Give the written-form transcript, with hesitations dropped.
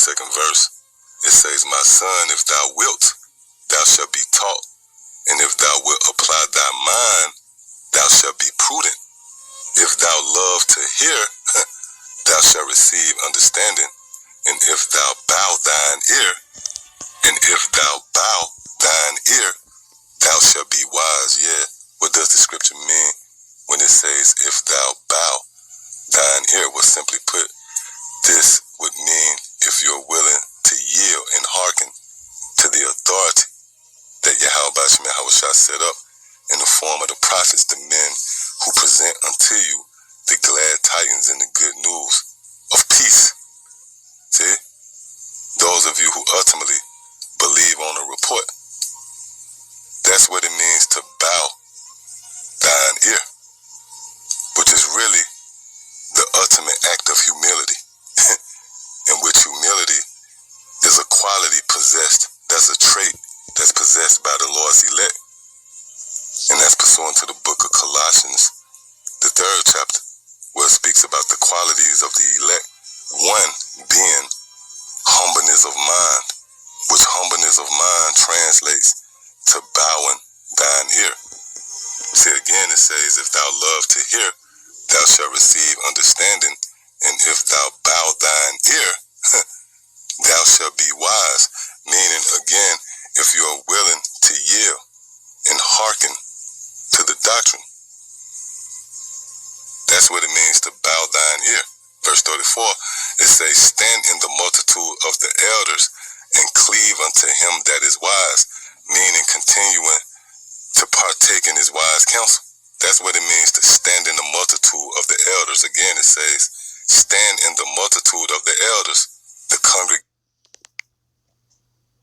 22nd verse, it says, "My son, if thou wilt, thou shalt be taught, and if thou wilt apply thy mind, thou shalt be prudent. If thou love to hear, thou shalt receive understanding, and if thou bow thine ear, thou shalt be wise." Yeah, what does the scripture mean when it says, "If thou bow thine ear"? Well, simply put, this would mean if you're willing to yield and hearken to the authority that Yahweh Shah set up in the form of the prophets, the men who present unto you the glad tidings and the good news of peace. See? Those of you who ultimately believe on a report. That's what it means to bow thine ear, which is really the ultimate act of humility, in which humility is a quality possessed, that's a trait that's possessed by the Lord's elect. And that's pursuant to the book of Colossians, the 3rd chapter, where it speaks about the qualities of the elect. One being humbleness of mind, which humbleness of mind translates to bowing thine ear. See, again, it says, "If thou love to hear, thou shalt receive understanding, and if thou bow thine ear, thou shalt be wise." Meaning, again, if you are willing to yield and hearken to the doctrine. That's what it means to bow thine ear. Verse 34, it says, "Stand in the multitude of the elders and cleave unto him that is wise," meaning continuing to partake in his wise counsel. That's what it means to stand in the multitude of the elders. Again, it says, "Stand in the multitude of the elders," the congregation.